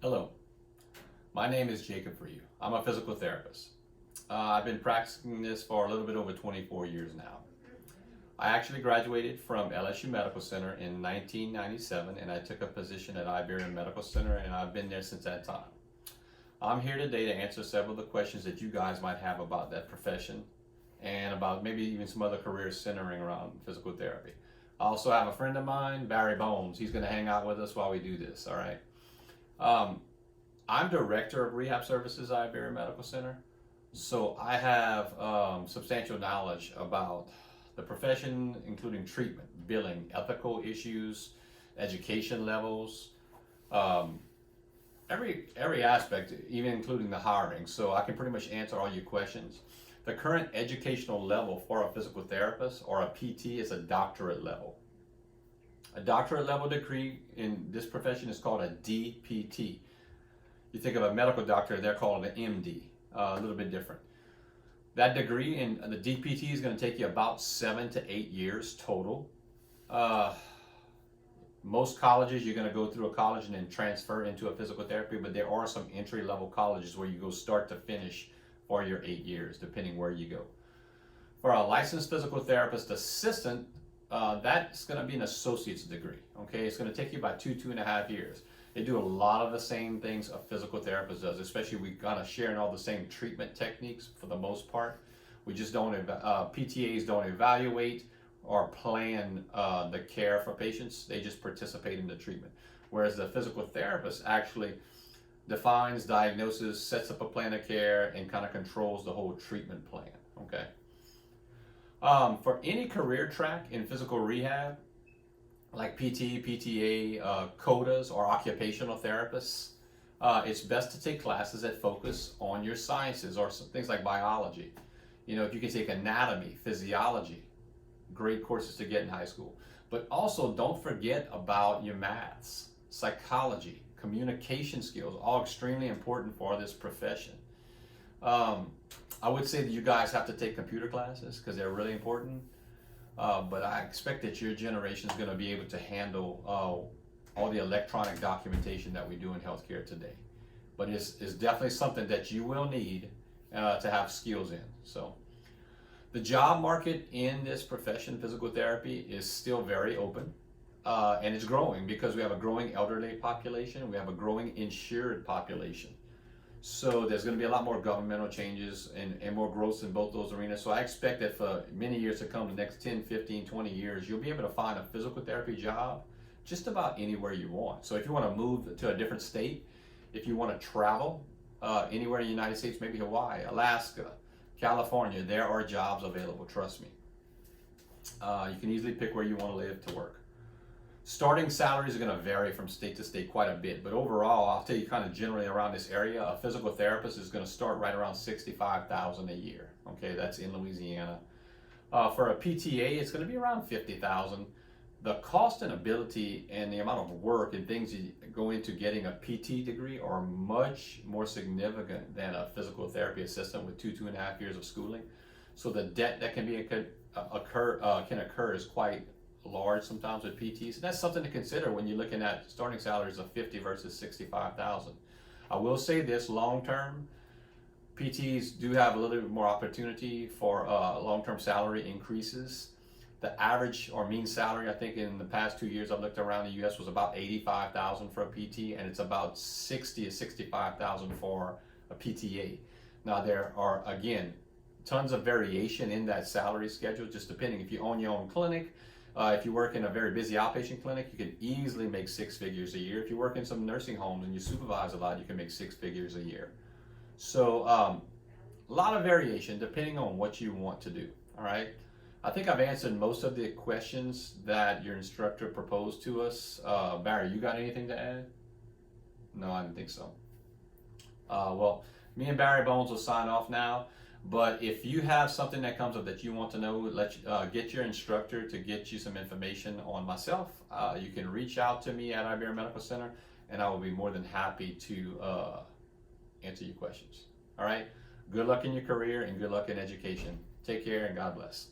Hello, my name is Jacob for you. I'm a physical therapist. I've been practicing this for a little bit over 24 years now. I actually graduated from LSU Medical Center in 1997 and I took a position at Iberian Medical Center and I've been there since that time. I'm here today to answer several of the questions that you guys might have about that profession and about maybe even some other careers centering around physical therapy. I also have a friend of mine, Barry Bones. He's going to hang out with us while we do this, all right? I'm director of rehab services at Iberian Medical Center, so I have substantial knowledge about the profession, including treatment, billing, ethical issues, education levels, every aspect, even including the hiring. So I can pretty much answer all your questions. The current educational level for a physical therapist or a PT is a doctorate level. A doctorate level degree in this profession is called a DPT. You think of a medical doctor, they're called an MD, a little bit different. That degree in the DPT is going to take you about 7 to 8 years total. Most colleges, you're going to go through a college and then transfer into a physical therapy, but there are some entry level colleges where you go start to finish for your 8 years, depending where you go. For a licensed physical therapist assistant, that's going to be an associate's degree. Okay, it's going to take you about 2.5 years. They do a lot of the same things a physical therapist does, especially we kind of sharing all the same treatment techniques for the most part. We just don't, PTAs don't evaluate or plan the care for patients. They just participate in the treatment. Whereas the physical therapist actually defines, diagnoses, sets up a plan of care, and kind of controls the whole treatment plan, okay? For any career track in physical rehab, like PT, PTA, CODAs, or occupational therapists, it's best to take classes that focus on your sciences or some things like biology. You know, if you can take anatomy, physiology, great courses to get in high school. But also don't forget about your maths, psychology, communication skills, all extremely important for this profession. I would say that you guys have to take computer classes because they're really important. But I expect that your generation is going to be able to handle all the electronic documentation that we do in healthcare today. But it's definitely something that you will need to have skills in. So the job market in this profession, physical therapy, is still very open. And it's growing because we have a growing elderly population. We have a growing insured population. So there's going to be a lot more governmental changes and more growth in both those arenas. So I expect that for many years to come, the next 10, 15, 20 years, you'll be able to find a physical therapy job just about anywhere you want. So if you want to move to a different state, if you want to travel anywhere in the United States, maybe Hawaii, Alaska, California, there are jobs available, trust me. You can easily pick where you want to live to work. Starting salaries are going to vary from state to state quite a bit, but overall, I'll tell you kind of generally around this area, a physical therapist is going to start right around $65,000 a year. Okay, that's in Louisiana. For a PTA, it's going to be around $50,000. The cost and ability and the amount of work and things you go into getting a PT degree are much more significant than a physical therapy assistant with 2.5 years of schooling. So the debt that can occur is quite large sometimes with PTs, and that's something to consider when you're looking at starting salaries of $50,000 versus $65,000. I will say this: long term, PTs do have a little bit more opportunity for long-term salary increases. The average or mean salary, I think, in the past 2 years I've looked around the U.S. was about $85,000 for a PT, and it's about $60,000 to $65,000 for a PTA. Now there are again tons of variation in that salary schedule, just depending if you own your own clinic. If you work in a very busy outpatient clinic, you can easily make 6 figures a year. If you work in some nursing homes and you supervise a lot, you can make 6 figures a year. So a lot of variation depending on what you want to do, all right? I think I've answered most of the questions that your instructor proposed to us. Barry, you got anything to add? No, I didn't think so. Well, me and Barry Bones will sign off now. But if you have something that comes up that you want to know, get your instructor to get you some information on myself. You can reach out to me at Iberian Medical Center, and I will be more than happy to answer your questions. All right? Good luck in your career and good luck in education. Take care and God bless.